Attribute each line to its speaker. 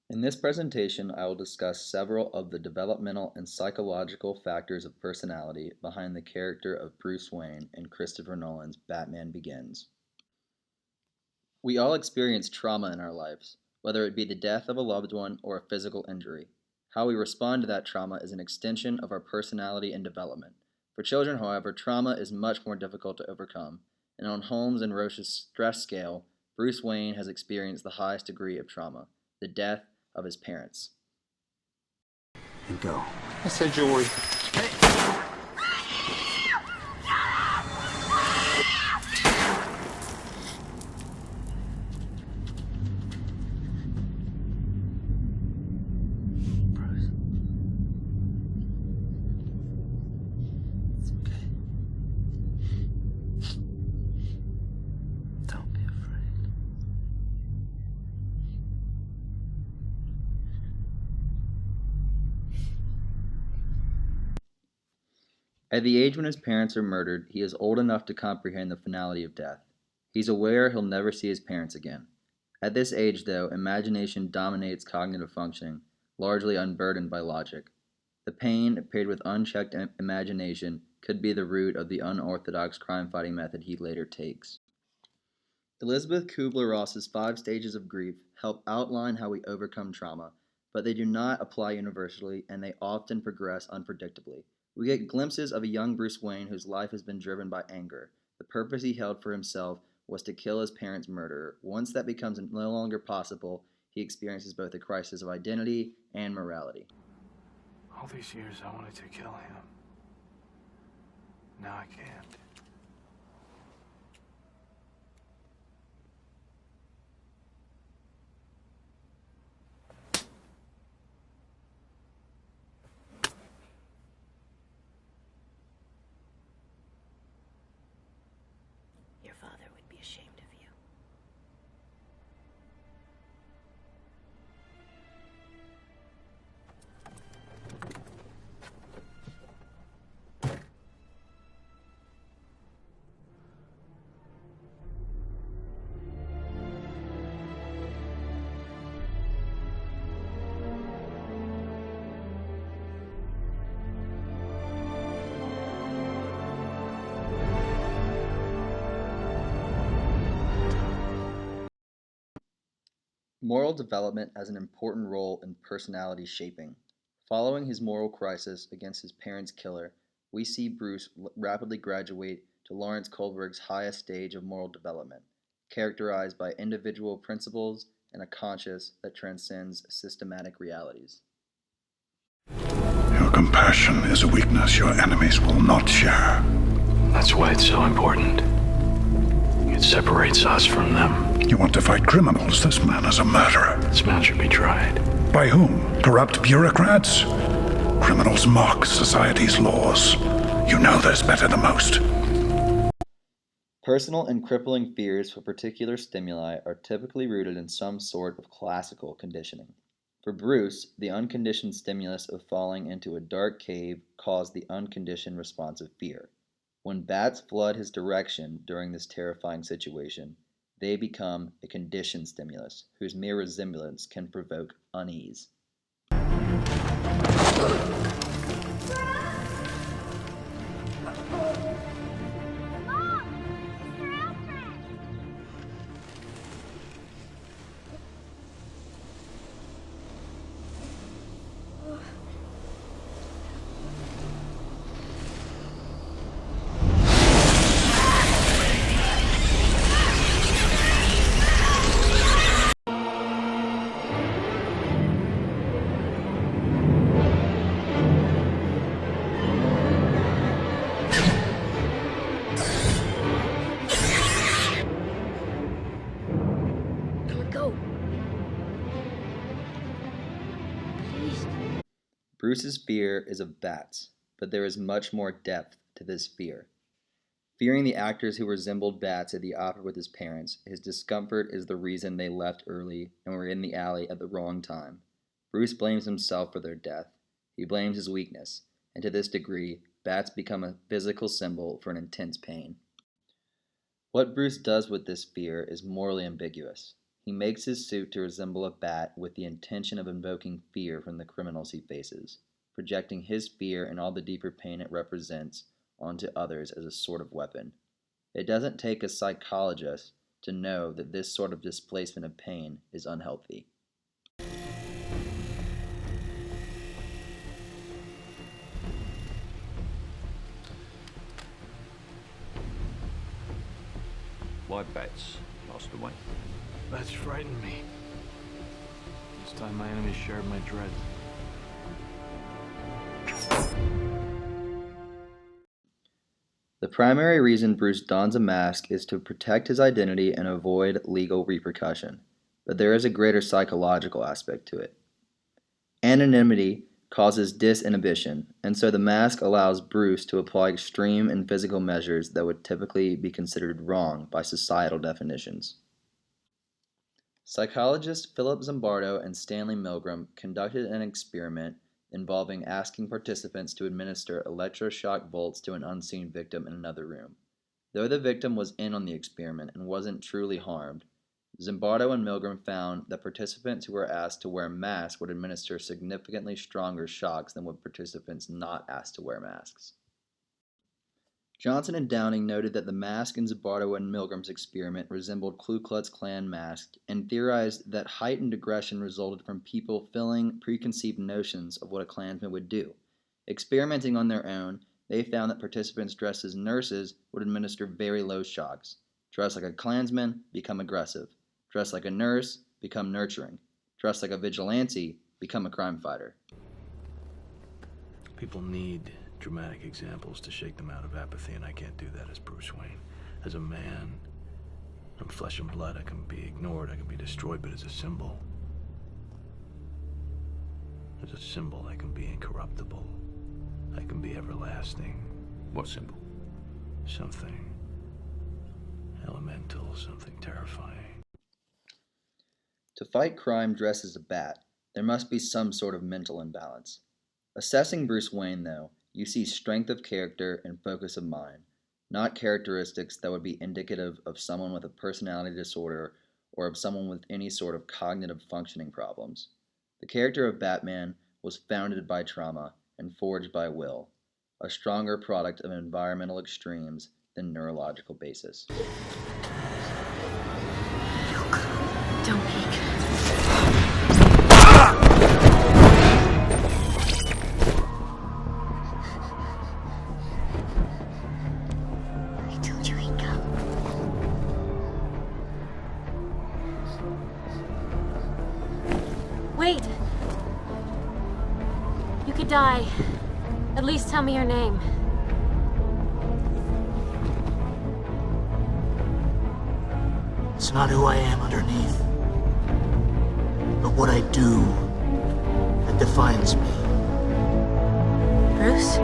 Speaker 1: In this presentation, I will discuss several of the developmental and psychological factors of personality behind the character of Bruce Wayne in Christopher Nolan's Batman Begins. We all experience trauma in our lives, whether it be the death of a loved one or a physical injury. How we respond to that trauma is an extension of our personality and development. For children, however, trauma is much more difficult to overcome, and on Holmes and Roche's stress scale, Bruce Wayne has experienced the highest degree of trauma, the death of his parents.
Speaker 2: And go.
Speaker 3: I said jewelry.
Speaker 2: Bruce. It's okay. Don't be afraid.
Speaker 1: At the age when his parents are murdered, he is old enough to comprehend the finality of death. He's aware he'll never see his parents again. At this age, though, imagination dominates cognitive functioning, largely unburdened by logic. The pain, paired with unchecked imagination, could be the root of the unorthodox crime-fighting method he later takes. Elizabeth Kubler-Ross's 5 stages of grief help outline how we overcome trauma, but they do not apply universally, and they often progress unpredictably. We get glimpses of a young Bruce Wayne whose life has been driven by anger. The purpose he held for himself was to kill his parents' murderer. Once that becomes no longer possible, he experiences both a crisis of identity and morality.
Speaker 3: All these years I wanted to kill him. Now I can't.
Speaker 4: Your father would be ashamed of you.
Speaker 1: Moral development has an important role in personality shaping. Following his moral crisis against his parents' killer, we see Bruce rapidly graduate to Lawrence Kohlberg's highest stage of moral development, characterized by individual principles and a conscience that transcends systematic realities.
Speaker 5: Your compassion is a weakness your enemies will not share.
Speaker 6: That's why it's so important. It separates us from them.
Speaker 5: You want to fight criminals. This man is a murderer.
Speaker 6: This man should be tried.
Speaker 5: By whom? Corrupt bureaucrats? Criminals mock society's laws. You know this better than most.
Speaker 1: Personal and crippling fears for particular stimuli are typically rooted in some sort of classical conditioning. For Bruce, the unconditioned stimulus of falling into a dark cave caused the unconditioned response of fear. When bats flood his direction during this terrifying situation, they become a conditioned stimulus whose mere resemblance can provoke unease.
Speaker 4: Go. Please.
Speaker 1: Bruce's fear is of bats, but there is much more depth to this fear. Fearing the actors who resembled bats at the opera with his parents, his discomfort is the reason they left early and were in the alley at the wrong time. Bruce blames himself for their death. He blames his weakness, and to this degree, bats become a physical symbol for an intense pain. What Bruce does with this fear is morally ambiguous. He makes his suit to resemble a bat with the intention of invoking fear from the criminals he faces, projecting his fear and all the deeper pain it represents onto others as a sort of weapon. It doesn't take a psychologist to know that this sort of displacement of pain is unhealthy.
Speaker 7: Why bats, Master Wayne?
Speaker 3: Bats frighten me. This time my enemies shared my dread.
Speaker 1: The primary reason Bruce dons a mask is to protect his identity and avoid legal repercussion, but there is a greater psychological aspect to it. Anonymity causes disinhibition, and so the mask allows Bruce to apply extreme and physical measures that would typically be considered wrong by societal definitions. Psychologists Philip Zimbardo and Stanley Milgram conducted an experiment involving asking participants to administer electroshock bolts to an unseen victim in another room. Though the victim was in on the experiment and wasn't truly harmed, Zimbardo and Milgram found that participants who were asked to wear masks would administer significantly stronger shocks than would participants not asked to wear masks. Johnson and Downing noted that the mask in Zimbardo and Milgram's experiment resembled Ku Klux Klan masks and theorized that heightened aggression resulted from people filling preconceived notions of what a Klansman would do. Experimenting on their own, they found that participants dressed as nurses would administer very low shocks. Dress like a Klansman, become aggressive. Dress like a nurse, become nurturing. Dress like a vigilante, become a crime fighter.
Speaker 3: People need dramatic examples to shake them out of apathy, and I can't do that as Bruce Wayne. As a man, I'm flesh and blood. I can be ignored, I can be destroyed, but as a symbol, I can be incorruptible. I can be everlasting.
Speaker 7: What symbol?
Speaker 3: Something elemental, something terrifying.
Speaker 1: To fight crime dressed as a bat, there must be some sort of mental imbalance. Assessing Bruce Wayne, though, you see strength of character and focus of mind, not characteristics that would be indicative of someone with a personality disorder or of someone with any sort of cognitive functioning problems. The character of Batman was founded by trauma and forged by will, a stronger product of environmental extremes than neurological basis.
Speaker 4: Don't peek. I told you he'd come. Wait! You could die. At least tell me your name.
Speaker 2: It's not who I am underneath, but what I do that defines me.
Speaker 4: Bruce?